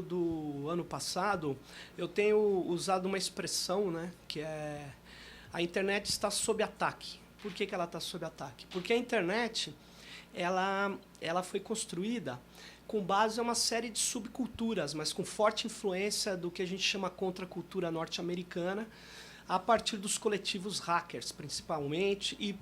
do ano passado, eu tenho usado uma expressão, né, que é a internet está sob ataque. Por que ela está sob ataque? Porque a internet ela foi construída com base em uma série de subculturas, mas com forte influência do que a gente chama contracultura norte-americana, a partir dos coletivos hackers, principalmente, e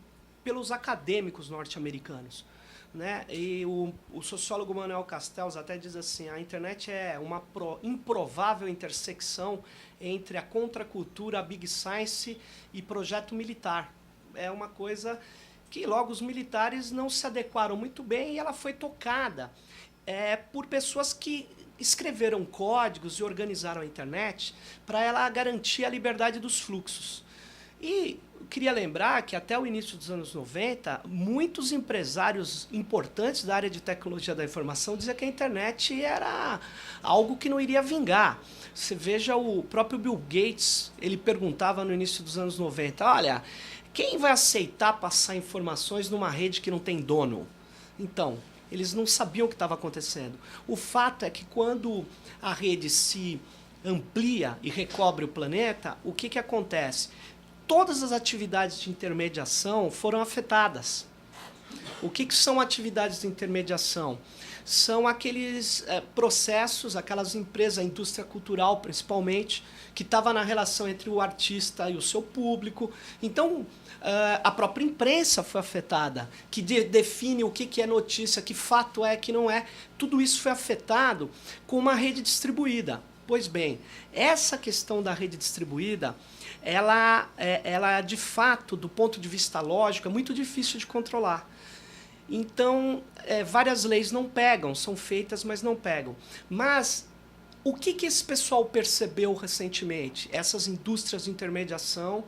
pelos acadêmicos norte-americanos. Né? E o sociólogo Manuel Castells até diz assim, a internet é uma improvável intersecção entre a contracultura, a Big Science e projeto militar. É uma coisa que logo os militares não se adequaram muito bem e ela foi tocada por pessoas que escreveram códigos e organizaram a internet para ela garantir a liberdade dos fluxos. E eu queria lembrar que até o início dos anos 90, muitos empresários importantes da área de tecnologia da informação diziam que a internet era algo que não iria vingar. Você veja o próprio Bill Gates, ele perguntava no início dos anos 90, olha, quem vai aceitar passar informações numa rede que não tem dono? Então, eles não sabiam o que estava acontecendo. O fato é que quando a rede se amplia e recobre o planeta, o que acontece? Todas as atividades de intermediação foram afetadas. O que são atividades de intermediação? São aqueles processos, aquelas empresas, a indústria cultural principalmente, que estava na relação entre o artista e o seu público. Então, a própria imprensa foi afetada, que define o que é notícia, que fato é, que não é. Tudo isso foi afetado com uma rede distribuída. Pois bem, essa questão da rede distribuída, ela de fato, do ponto de vista lógico, é muito difícil de controlar. Então, várias leis não pegam, são feitas, mas não pegam. Mas o que esse pessoal percebeu recentemente? Essas indústrias de intermediação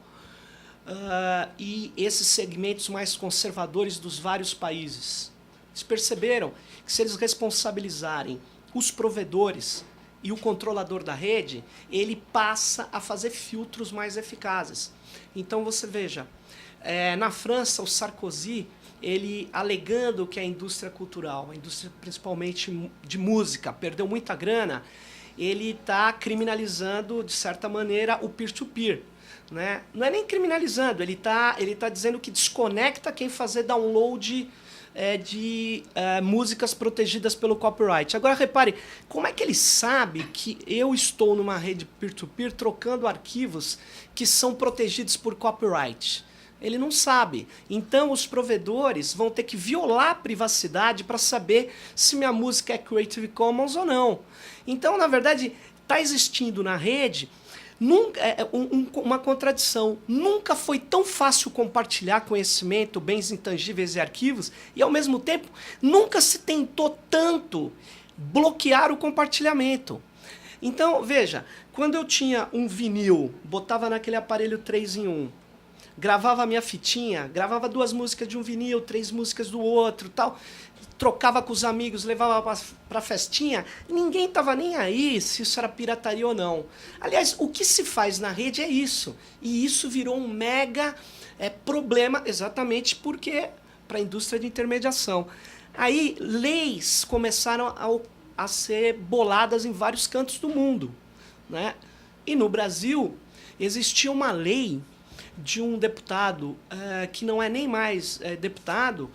e esses segmentos mais conservadores dos vários países. Eles perceberam que se eles responsabilizarem os provedores e o controlador da rede, ele passa a fazer filtros mais eficazes. Então você veja, na França o Sarkozy, ele alegando que a indústria cultural, a indústria principalmente de música, perdeu muita grana, ele está criminalizando, de certa maneira, o peer-to-peer. Né? Não é nem criminalizando, ele tá dizendo que desconecta quem fazer download de músicas protegidas pelo copyright. Agora repare, como é que ele sabe que eu estou numa rede peer-to-peer trocando arquivos que são protegidos por copyright? Ele não sabe. Então os provedores vão ter que violar a privacidade para saber se minha música é Creative Commons ou não. Então, na verdade, está existindo na rede uma contradição. Nunca foi tão fácil compartilhar conhecimento, bens intangíveis e arquivos, e ao mesmo tempo nunca se tentou tanto bloquear o compartilhamento. Então, veja, quando eu tinha um vinil, botava naquele aparelho 3 em 1, gravava a minha fitinha, gravava 2 músicas de um vinil, 3 músicas do outro, tal, trocava com os amigos, levava para festinha, ninguém estava nem aí se isso era pirataria ou não. Aliás, o que se faz na rede é isso, e isso virou um mega problema, exatamente porque para a indústria de intermediação. Aí, leis começaram a ser boladas em vários cantos do mundo, né? E no Brasil, existia uma lei de um deputado que não é nem mais deputado,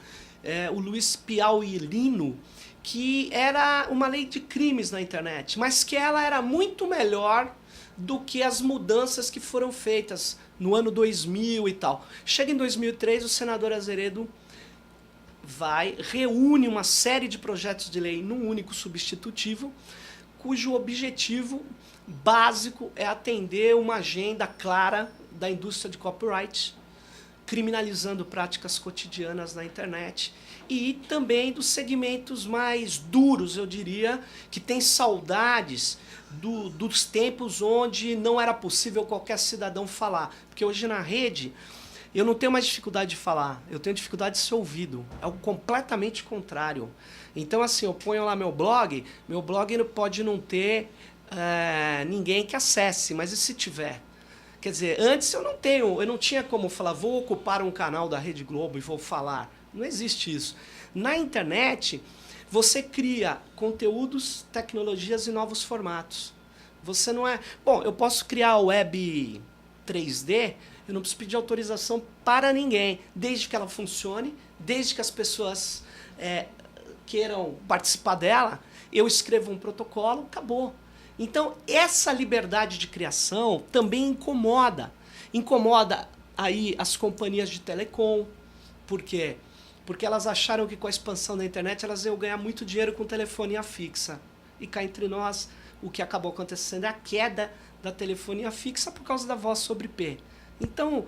o Luiz Piauí Lino, que era uma lei de crimes na internet, mas que ela era muito melhor do que as mudanças que foram feitas no ano 2000 e tal. Chega em 2003, o senador Azeredo reúne uma série de projetos de lei num único substitutivo, cujo objetivo básico é atender uma agenda clara da indústria de copyright, criminalizando práticas cotidianas na internet e também dos segmentos mais duros, eu diria, que tem saudades dos tempos onde não era possível qualquer cidadão falar. Porque hoje na rede eu não tenho mais dificuldade de falar, eu tenho dificuldade de ser ouvido. É o completamente contrário. Então, assim, eu ponho lá meu blog pode não ter ninguém que acesse, mas e se tiver? Quer dizer, antes eu não tinha como falar, vou ocupar um canal da Rede Globo e vou falar. Não existe isso. Na internet, você cria conteúdos, tecnologias e novos formatos. Você não é... Bom, eu posso criar a web 3D, eu não preciso pedir autorização para ninguém, desde que ela funcione, desde que as pessoas queiram participar dela, eu escrevo um protocolo, acabou. Então, essa liberdade de criação também incomoda. Incomoda aí as companhias de telecom. Por quê? Porque elas acharam que com a expansão da internet elas iam ganhar muito dinheiro com telefonia fixa. E cá entre nós, o que acabou acontecendo é a queda da telefonia fixa por causa da voz sobre IP. Então,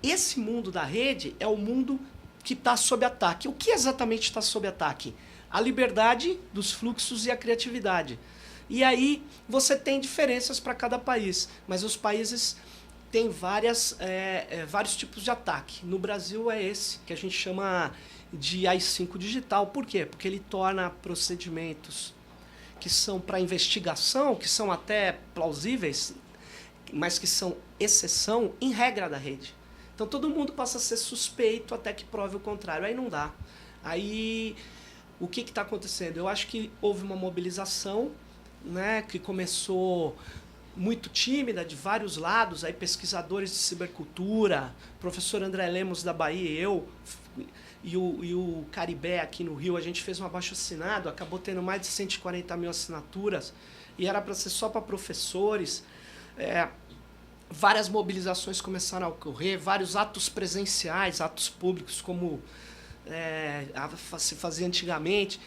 esse mundo da rede é o mundo que está sob ataque. O que exatamente está sob ataque? A liberdade dos fluxos e a criatividade. E aí você tem diferenças para cada país, mas os países têm vários tipos de ataque. No Brasil é esse, que a gente chama de AI-5 digital. Por quê? Porque ele torna procedimentos que são para investigação, que são até plausíveis, mas que são exceção em regra da rede. Então todo mundo passa a ser suspeito até que prove o contrário. Aí não dá. Aí o que está acontecendo? Eu acho que houve uma mobilização, né, que começou muito tímida de vários lados, aí pesquisadores de cibercultura, professor André Lemos da Bahia, eu e o Caribé aqui no Rio, a gente fez um abaixo-assinado, acabou tendo mais de 140 mil assinaturas, e era para ser só para professores. Várias mobilizações começaram a ocorrer, vários atos presenciais, atos públicos, como se fazia antigamente,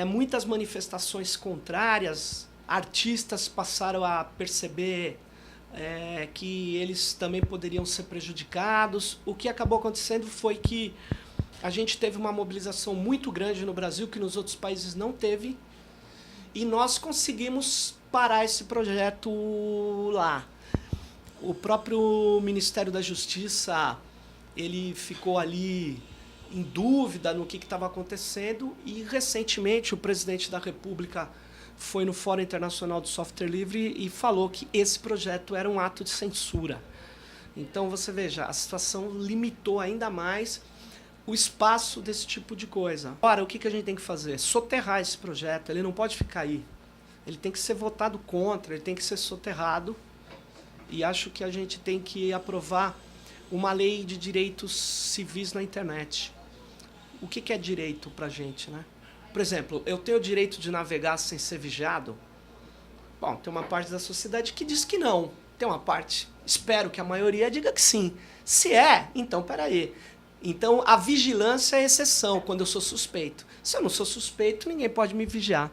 muitas manifestações contrárias, artistas passaram a perceber que eles também poderiam ser prejudicados. O que acabou acontecendo foi que a gente teve uma mobilização muito grande no Brasil, que nos outros países não teve, e nós conseguimos parar esse projeto lá. O próprio Ministério da Justiça, ele ficou ali em dúvida no que estava acontecendo, e recentemente o presidente da República foi no Fórum Internacional do Software Livre e falou que esse projeto era um ato de censura. Então você veja, a situação limitou ainda mais o espaço desse tipo de coisa. Agora, o que a gente tem que fazer? Soterrar esse projeto, ele não pode ficar aí. Ele tem que ser votado contra, ele tem que ser soterrado, e acho que a gente tem que aprovar uma lei de direitos civis na internet. O que é direito pra gente, né? Por exemplo, eu tenho o direito de navegar sem ser vigiado? Bom, tem uma parte da sociedade que diz que não. Tem uma parte, espero que a maioria diga que sim. Se então peraí. Então a vigilância é exceção quando eu sou suspeito. Se eu não sou suspeito, ninguém pode me vigiar.